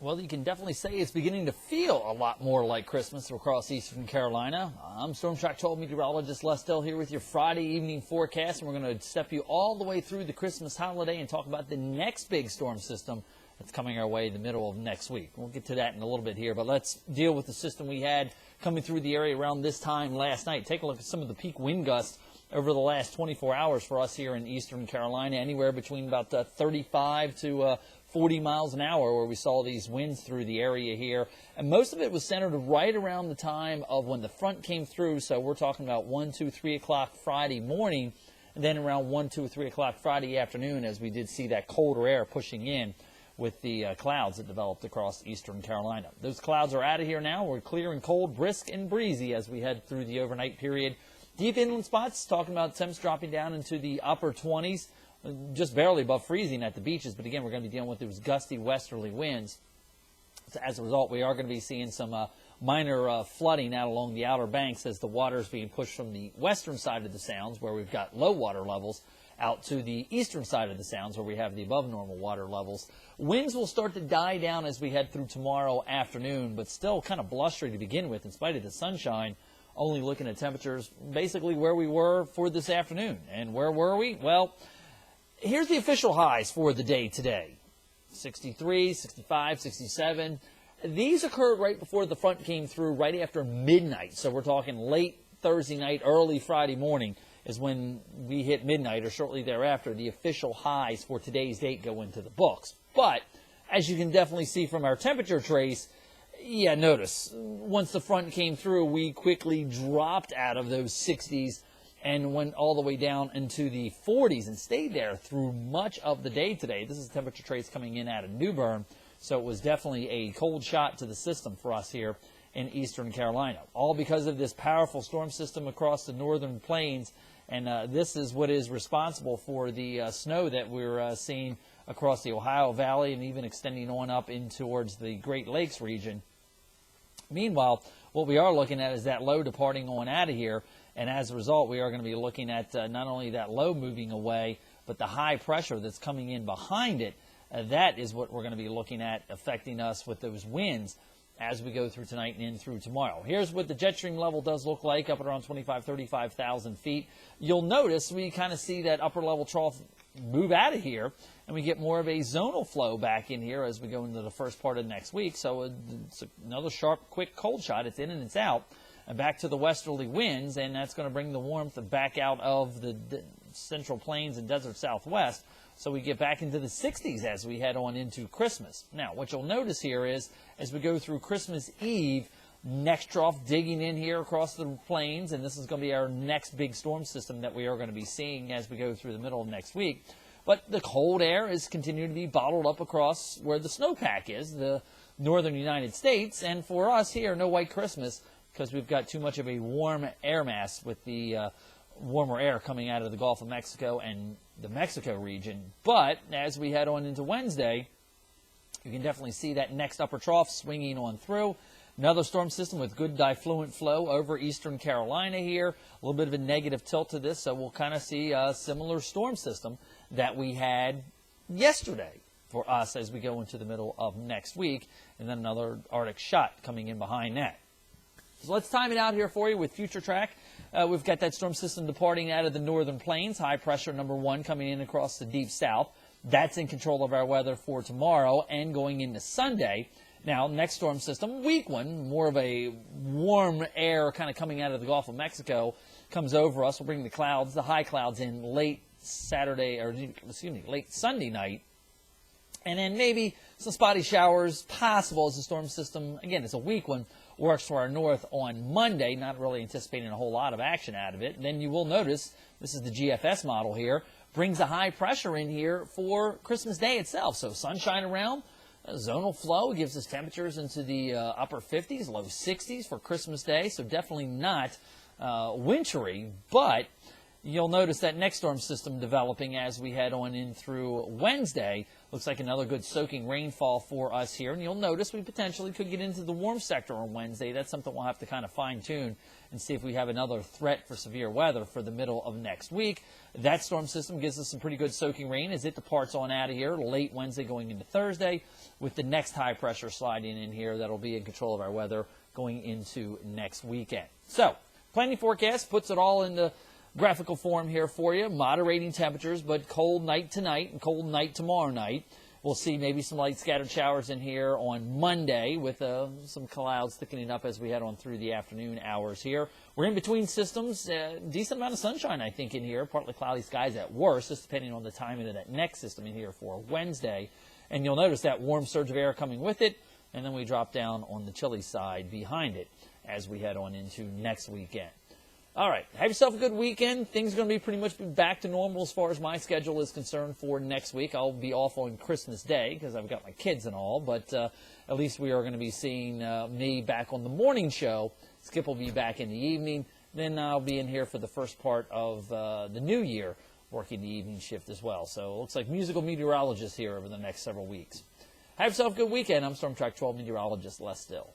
Well, you can definitely say it's beginning to feel a lot more like Christmas across eastern Carolina. I'm Storm Track 12 meteorologist Les Dell here with your Friday evening forecast, and we're going to step you all the way through the Christmas holiday and talk about the next big storm system that's coming our way in the middle of next week. We'll get to that in a little bit here, but let's deal with the system we had coming through the area around this time last night. Take a look at some of the peak wind gusts over the last 24 hours for us here in eastern Carolina, anywhere between about 35 to 40 miles an hour where we saw these winds through the area here. And most of it was centered right around the time of when the front came through. So we're talking about 1, 2, 3 o'clock Friday morning, and then around 1, 2, 3 o'clock Friday afternoon as we did see that colder air pushing in with the clouds that developed across eastern Carolina. Those clouds are out of here now. We're clear and cold, brisk and breezy as we head through the overnight period. Deep inland spots, talking about temps dropping down into the upper 20s. Just barely above freezing at the beaches, but again, we're going to be dealing with those gusty westerly winds. So as a result, we are going to be seeing some minor flooding out along the outer banks as the water is being pushed from the western side of the sounds, where we've got low water levels, out to the eastern side of the sounds, where we have the above normal water levels. Winds will start to die down as we head through tomorrow afternoon, but still kind of blustery to begin with in spite of the sunshine. Only looking at temperatures basically where we were for this afternoon. And where were we? Well, here's the official highs for the day today. 63, 65, 67. These occurred right before the front came through, right after midnight. So we're talking late Thursday night, early Friday morning is when we hit midnight, or shortly thereafter. The official highs for today's date go into the books. But as you can definitely see from our temperature trace, yeah, notice, once the front came through, we quickly dropped out of those 60s and went all the way down into the 40s and stayed there through much of the day today. This is temperature trace coming in out of New Bern, so it was definitely a cold shot to the system for us here in eastern Carolina, all because of this powerful storm system across the northern plains, and this is what is responsible for the snow that we're seeing across the Ohio Valley and even extending on up in towards the Great Lakes region. Meanwhile, what we are looking at is that low departing on out of here, and as a result, we are going to be looking at not only that low moving away, but the high pressure that's coming in behind it. That is what we're going to be looking at affecting us with those winds as we go through tonight and in through tomorrow. Here's what the jet stream level does look like up at around 35,000 feet. You'll notice we kind of see that upper level trough move out of here, and we get more of a zonal flow back in here as we go into the first part of next week. So it's another sharp, quick cold shot. It's in and it's out. And back to the westerly winds, and that's going to bring the warmth back out of the central plains and desert southwest. So we get back into the 60s as we head on into Christmas. Now, what you'll notice here is, as we go through Christmas Eve, next trough digging in here across the plains, and this is going to be our next big storm system that we are going to be seeing as we go through the middle of next week. But the cold air is continuing to be bottled up across where the snowpack is, the northern United States, and for us here, no white Christmas, because we've got too much of a warm air mass with the warmer air coming out of the Gulf of Mexico and the Mexico region. But as we head on into Wednesday, you can definitely see that next upper trough swinging on through. Another storm system with good diffluent flow over eastern Carolina here. A little bit of a negative tilt to this, so we'll kind of see a similar storm system that we had yesterday for us as we go into the middle of next week, and then another Arctic shot coming in behind that. So let's time it out here for you with Future Track. We've got that storm system departing out of the northern plains. High pressure number 1 coming in across the deep south. That's in control of our weather for tomorrow and going into Sunday. Now, next storm system, weak one, more of a warm air kind of coming out of the Gulf of Mexico, comes over us. We'll bring the clouds, the high clouds in late late Sunday night. And then maybe some spotty showers possible as the storm system, again, it's a weak one, works to our north on Monday, not really anticipating a whole lot of action out of it. And then you will notice, this is the GFS model here, brings a high pressure in here for Christmas Day itself. So sunshine around, zonal flow gives us temperatures into the upper 50s, low 60s for Christmas Day. So definitely not wintry, but You'll notice that next storm system developing as we head on in through Wednesday. Looks like another good soaking rainfall for us here. And you'll notice we potentially could get into the warm sector on Wednesday. That's something we'll have to kind of fine-tune and see if we have another threat for severe weather for the middle of next week. That storm system gives us some pretty good soaking rain as it departs on out of here late Wednesday going into Thursday, with the next high pressure sliding in here that'll be in control of our weather going into next weekend. So, planning forecast puts it all into graphical form here for you. Moderating temperatures, but cold night tonight and cold night tomorrow night. We'll see maybe some light scattered showers in here on Monday with some clouds thickening up as we head on through the afternoon hours here. We're in between systems. Decent amount of sunshine, I think, in here. Partly cloudy skies at worst, just depending on the timing of that next system in here for Wednesday. And you'll notice that warm surge of air coming with it, and then we drop down on the chilly side behind it as we head on into next weekend. All right, have yourself a good weekend. Things are going to be pretty much back to normal as far as my schedule is concerned for next week. I'll be off on Christmas Day because I've got my kids and all, but at least we are going to be seeing me back on the morning show. Skip will be back in the evening. Then I'll be in here for the first part of the new year, working the evening shift as well. So it looks like musical meteorologist here over the next several weeks. Have yourself a good weekend. I'm Storm Track 12 meteorologist Les Still.